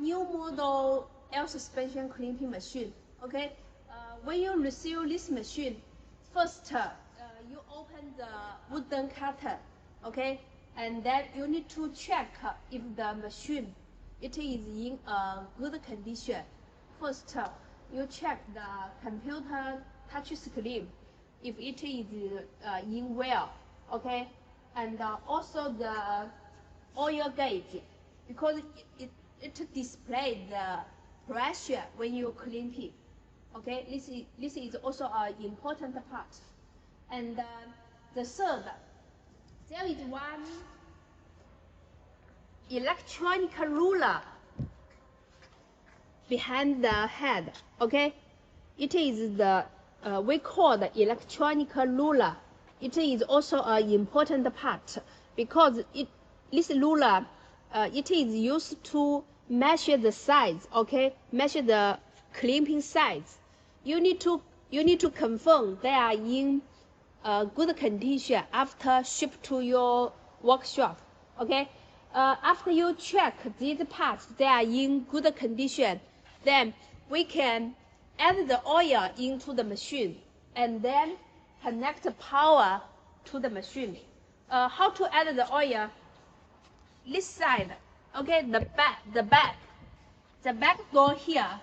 New model air suspension crimping machine. Okay, when you receive this machine, first you open the wooden cutter. Okay, and then you need to check if the machine it is in a good condition. First, you check the computer touch screen if it is in well. Okay, and also the oil gauge, because it displays the pressure when you clean it. Okay, this is also an important part. And the third, there is one electronic ruler behind the head. Okay, it is the we call the electronic ruler. It is also an important part because this ruler it is used to measure the size. Okay, measure the crimping size. You need to confirm they are in good condition after ship to your workshop. Okay, after you check these parts they are in good condition, then we can add the oil into the machine and then connect the power to the machine. How to add the oil? This side, okay, the back door here.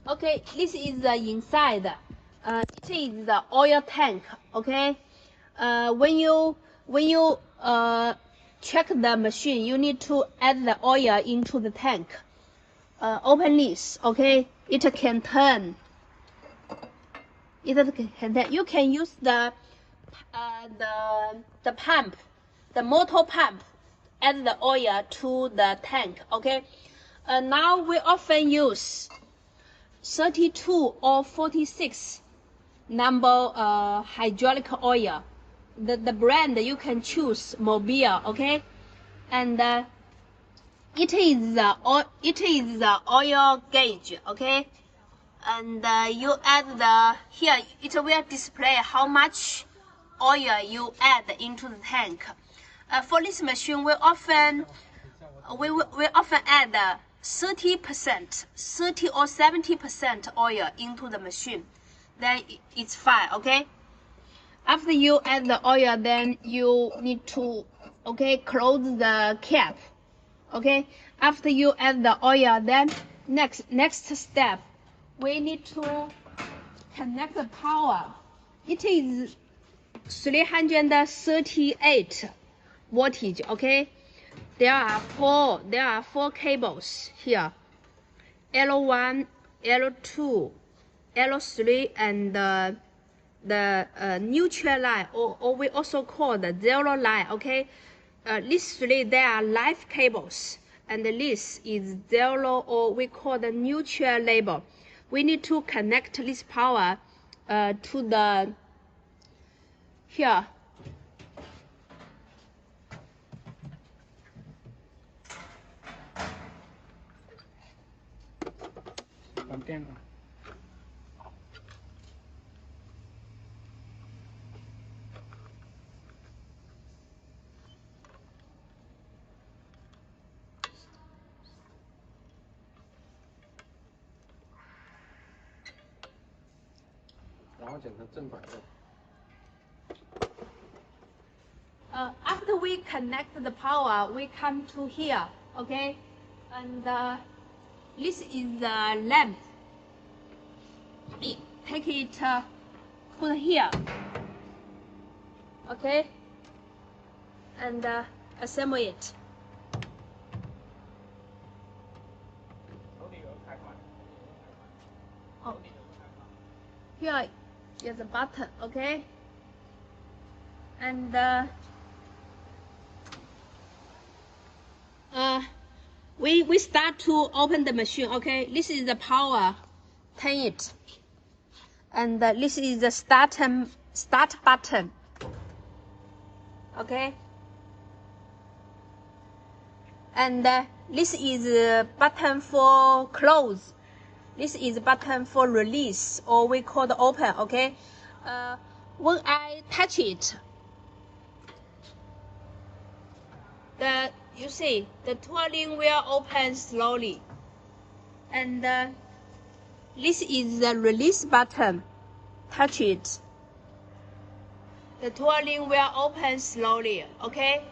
Okay, this is the inside. It is the oil tank. Okay, when you check the machine, you need to add the oil into the tank. Open this. Okay, it can turn. It can turn. You can use the pump, the motor pump, add the oil to the tank. Okay, now we often use 32 or 46 number hydraulic oil. The brand you can choose Mobile. Okay, and it is the oil gauge. Okay, and you add the here it will display how much oil you add into the tank. For this machine, we often add 30%, 30 or 70% oil into the machine. Then it's fine. Okay. After you add the oil, then you need to close the cap. Okay. After you add the oil, then next step, we need to connect the power. It is 338 voltage. Okay. There are four cables here, L1, L2, L3, and the neutral line, or we also call the zero line. Okay, these three, they are live cables, and this is zero, or we call the neutral label. We need to connect this power to the here. After we connect the power, we come to here. Okay, and this is the lamp. Take it, put here. Okay, and assemble it. Oh, here is a button. Okay, and we start to open the machine. Okay, this is the power. Turn it, and this is the start button. Okay, and this is a button for close. This is button for release, or we call the open, okay? When I touch it, you see, the twirling will open slowly. And this is the release button. Touch it. The twirling will open slowly, okay?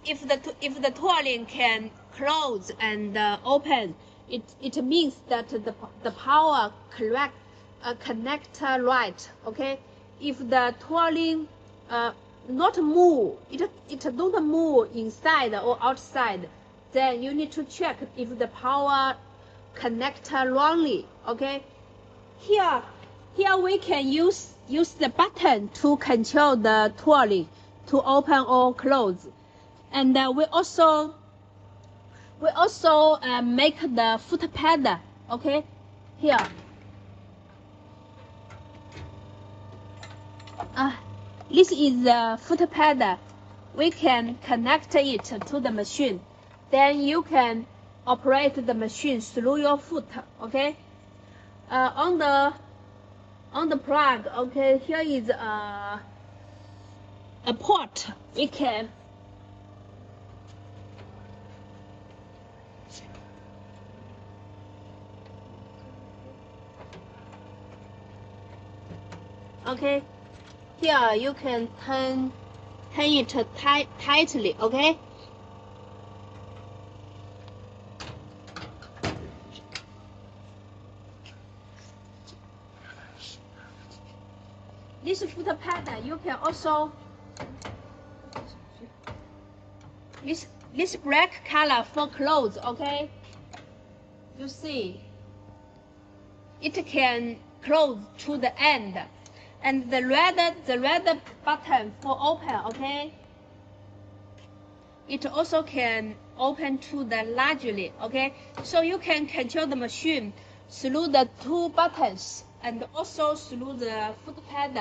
If the twirling can close and open, it means that the power connect right, okay? If the twirling not move, it don't move inside or outside, then you need to check if the power connect wrongly, okay? Here we can use the button to control the twirling to open or close. And we also make the foot pad, okay? Here. This is the foot pad. We can connect it to the machine. Then you can operate the machine through your foot, okay? On the plug, okay, here is a port. We can okay, here you can turn it tightly, okay? This foot pad, you can also this black color for clothes, okay? You see, it can close to the end, and the red button for open, okay? It also can open to the largely, okay? So you can control the machine through the two buttons and also through the foot pad.